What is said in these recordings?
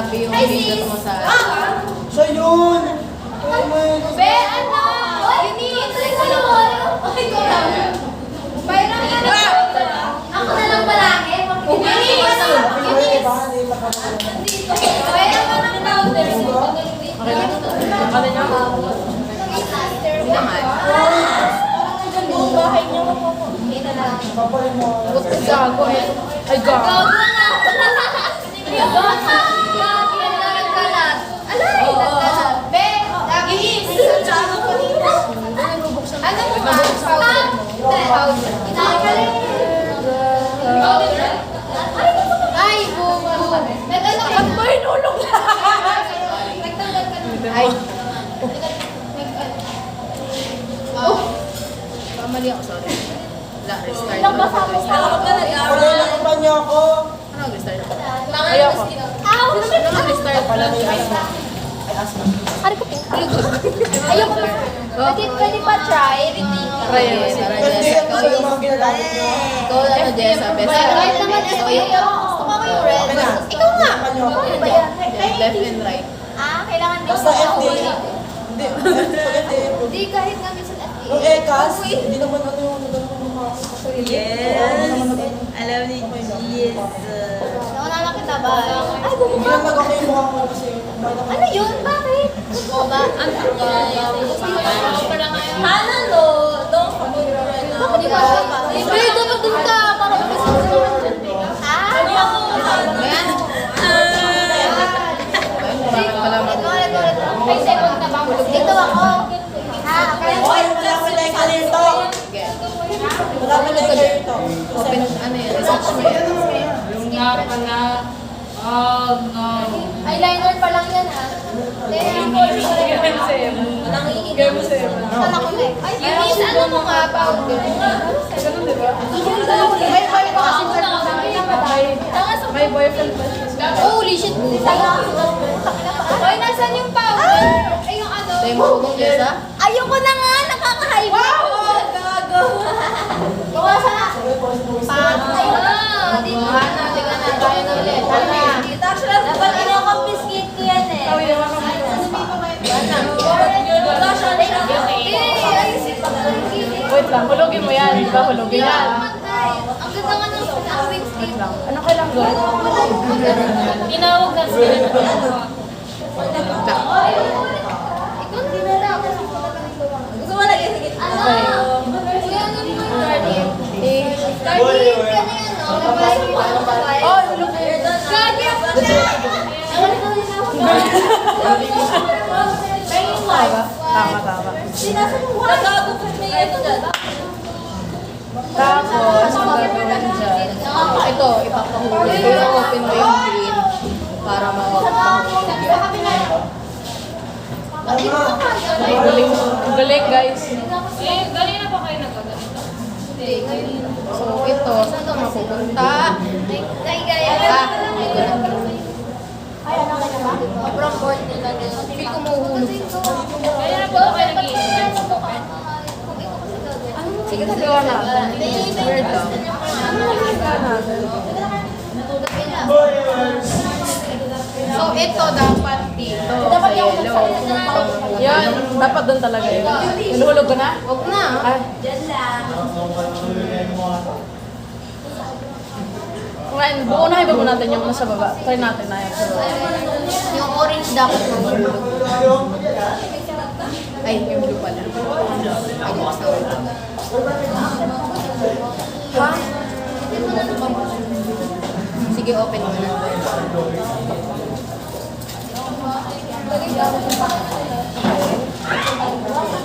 grabe yung bigot mo sa... Siya yun! Be, ano? Eunice! Parang ano? Ako na lang palagi. Eunice! Parang ka ng powder. Okay lang? Bakit niya? Hindi naman. Yung bahay niyo. Hindi na lang. Gago eh. Ay, gago. Gago na. Gago na. Nagkalat. Alay, nagkalat. Be, Eunice! Ano mo ba? Powder. Ay, bubo. Nag-ano ka? Ba't ba hinulog na? Nagtanggal ka na. Ay. Oh. Pamali ako, sorry. Wala, restart. Kulay na kampanya ako. Ano, restart? Ayoko. Ano, restart? Ayoko na. Pwede pa try, retake. Try yun. Tara, Hindi Jessa. yan sa mga ginagamit niyo. Ikaw, ano, Jessa? Best Red naman ito yung gusto ko yung red. Ikaw nga. Ano ba yan? left and right. Ah, kailangan din Basta sa FD. Hindi. Spaghetti. Hindi, kahit nga minsan Yung ECAS, hindi naman ano yung nagano mukha. Alam ni Jesus. Nauna lang kita ba? Ay, Hindi bumukha lang ko. nag-okay yung mukha ko kasi. Ano yun? Bakit? Gusto ko ba? Ano Hanalo, don't Bakit di ba? Libre, dapat dun ka. Para Ah, Ayan. Ay, second na ba? Dito ako. Ah, okay. Oy, wala ko like ka nito. Sige. Wala ko like ka nito. Open, ano yun? Research mo yan. Eyeliner pa lang yan, ha? Walang iinom. Kala ko na eh. Ay, Eunice, ano mo nga, powder? Ganun, di ba? May boy pa kasi May boyfriend pa siya. Holy shit! Hoy, nasan yung powder? Ay, yung ano? Tayo mo kung Jessa? Ayoko na nga! Nakaka-hype! Wow! Gago! Bawasa na! Patay na! Di ba? Tingnan na tayo na ulit. Dapat ino-confis gate ko yan eh. Wait lang, hulugin mo yan. Di ba hulugin yan? Ang ganda nga ng wings dito. Ano kailang gawin? Tinawag na sila. Ikaw dinala ako. Gusto mo lagi sa gitna? Ano? Kuya, ano mo yung guardian? Guardian ka na yan, no? Oh, hulugin. Guardian ka na! Tama. Nagago ka na yan dyan. Tapos, ang gagawin dyan. Ito, ipapahuli. I-open mo yung green para makapahuli. Ang galing guys. Galing na ba kayo nagkaganito? So, ito, saan ito mapupunta? Gaya. Ito na. Ay, ano ka na ba? Sobrang board nila din. Feel ko mahuhulog. Kaya na ba kayo nag-iingat? Sige, nagawa natin. Weird lang. So, ito dapat dito. Dapat yung Yellow. Yan, dapat doon talaga yun. Nalulog ko na? Huwag na. Ay. Ngayon, buunahin ba mo natin yung nasa baba? Try natin na yan sa baba. Yung orange dapat mahulog. Ay, yung blue pala. Ay, yung sorry. Ha? Sige, open mo na.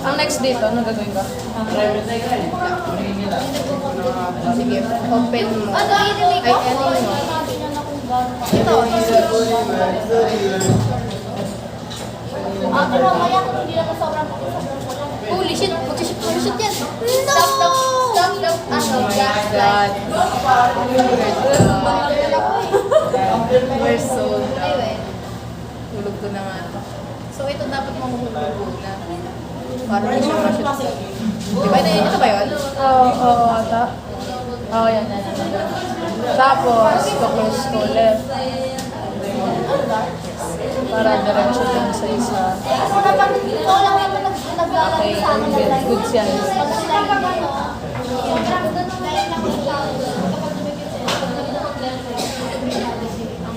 Ang next dito, ano gagawin ka? Sige, open mo. Ano, i-delete Ay, ko? ano yun? Ito. Ate, mamaya kung hindi naman sobrang holy shit! Mag-shoot yan! No! Stop! Ano? God. We're so down. Tulog ko na nga. So, ito dapat mahuhulog na. Para hindi siya ma-shoot. Diba? Ito ba yun? Oo, ata. Oo, yan. Tapos, close ko left. Para diretso dun sa isa. Ikaw lang naman naglalaro sa amin. Okay, goods yan. Pag sila yung ano,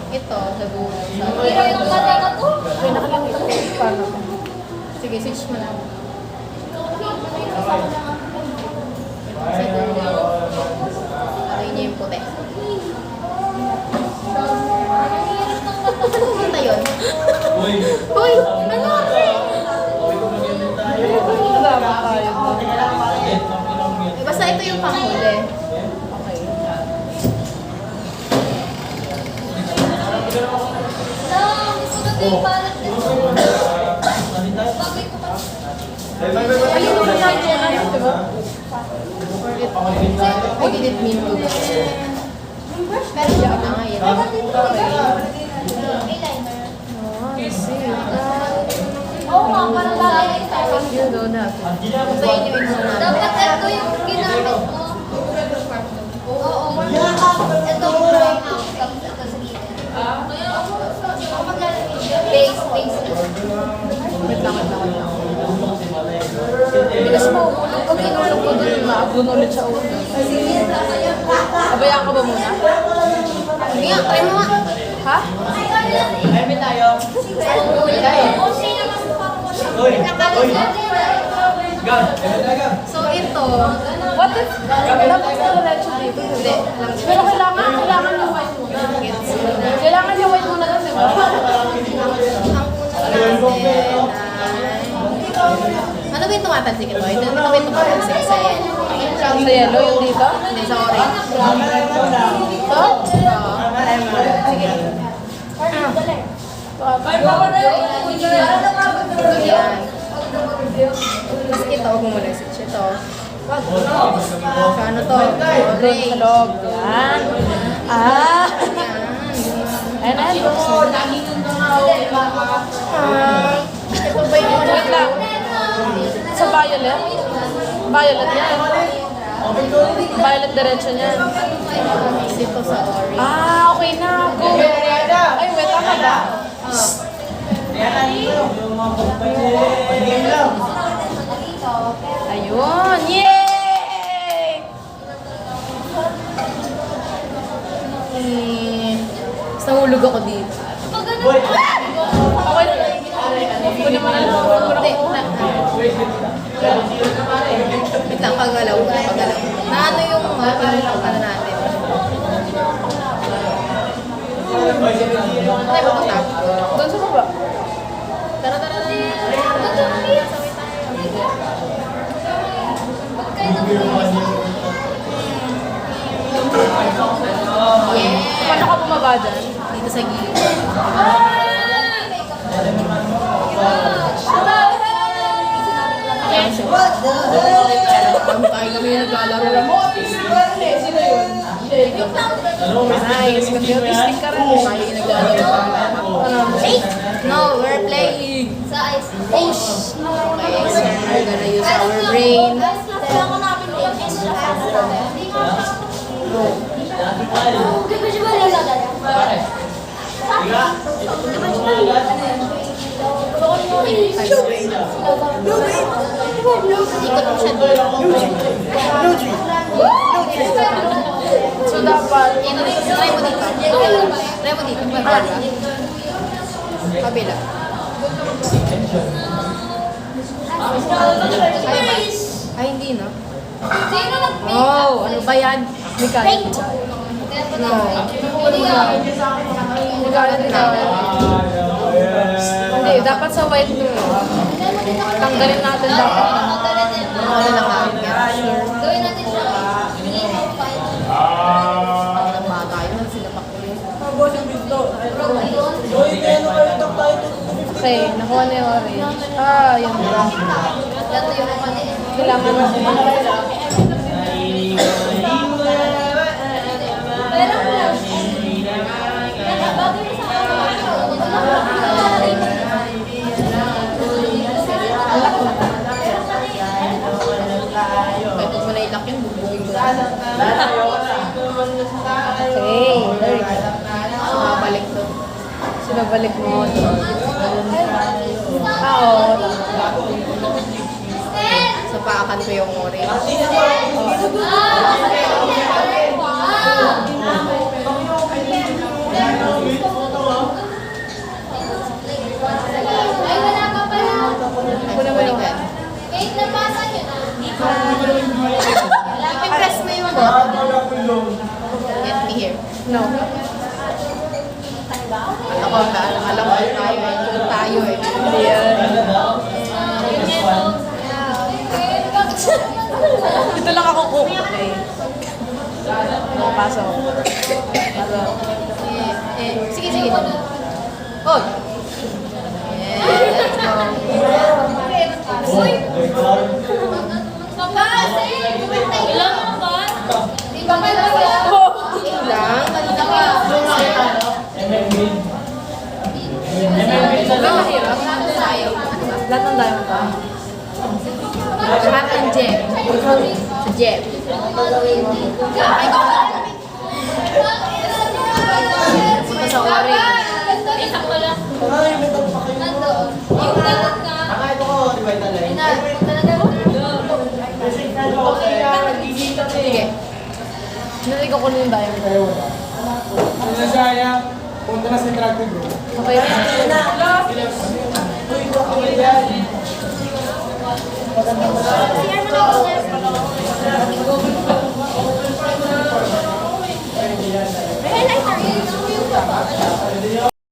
Ito, nabuo sa... Pero yung tatay na to, Ay, nakalimutan ko. Paano? Sige, switch mo na. Sa dulo. Aray niya yung puti. Ano punta yun? Uy! Ano kasi? Basta ito yung panghuli. Okay. gusto ko yung balat nito. Bagay ko pa. Ayun yung mga yun, diba? I didn't mean to. Pero siya na nga yun. Eyeliner. Oh, Oo nga, parang bagay tayo. yun doon na. Sa inyo yun muna. Dapat ito yung ginamit mo. Oo, ito yung drawing house. Tapos ito sa gilid. Base. Wait lang. Bilis mo. Pag inulog ko doon, maabun ulit sa ulo. Abayaan ka ba muna? Sige nga, try mo nga. Ha? So ito, what if, dapat sa diretso dito? Hindi, alam ko. Pero kailangan yung white muna. Kailangan yung white muna kasi, diba? Ang una natin ano ba yung tumatalsik ito? Ito ba yung tumatalsik sa yellow? Sa yellow, yung dito? Hindi, sa orange. Ito? Oo. Sige. Yan. Tapos ito, huwag mo muna switch. Ito. Wag. Sa ano to? Doon sa loob. Yan. Ah! Yan. Ayan. Ito ba yung wait lang. Sa violet? Violet yan. Violet diretso niyan. Dito sa orange. Ah, okay na. Go. Ay, wait, tama ba? Ayun! Yay! Basta nahulog ako dito. Okay na. Hindi naman alam. Wait lang, pagalaw. Na ano yung ano natin? Ay, pupunta. Doon sa baba. Tara. Paano ka bumaba dyan? Dito sa gilid. Tayo kami yung naglalaro. Sino yun? Nice. Mag-autistic ka rin. Tayo yung naglalaro. No, we're playing. Sa ice. Okay, so we're gonna use our brain. Kailangan namin yung extra Di ba siya ba Ikot mo siya dito. So dapat, try mo dito. Try mo dito. Kabila. Ay, hindi na. Sino nag-make? Oh, ano ba yan? Mika. No. Hindi, dapat sa white mo. Tanggalin natin dapat. Ano lang natin. Gawin natin siya. Ang bata yun, sila pa ko yun. Okay, nakuha na yung orange. Ah, yun. Ito yung mga Kailangan natin. Pero lang. Bagay mo sa Pwede mo na ilak yun, bubugin mo. Okay, there you go. Balik to. Sinabalik mo. Oo. So, paakan ko yung ori. Ay, wala ka pala. Kuna mo yung Wait, nabasa nyo na. I-press mo yung Get me here. No. Ako, alam ko tayo eh. Hindi yan. Dito lang ako cook. Okay. No, pasok. Pasok. Sige, sige. Oh. Yeah, let's go. Uy! Kasi, kumantay ka. Ilan mo ba? Di ba kayo ba? Lang, kanina ka. Sobrang mahirap. Tayo. Lahat ng diamond pa. Lahat ng Jeff. Sa Jeff. Ay, ko Punta sa Ori. Isa ko lang. Ay, may tanong pa kayo. Nandoon. Yung dagat ka. Ito ko, di ba italay? Talaga mo? Sige. Narinig ko na yung diamond. Kayo wala. Kung nasaya, punta na sa interactive room. Okay. Ayun na.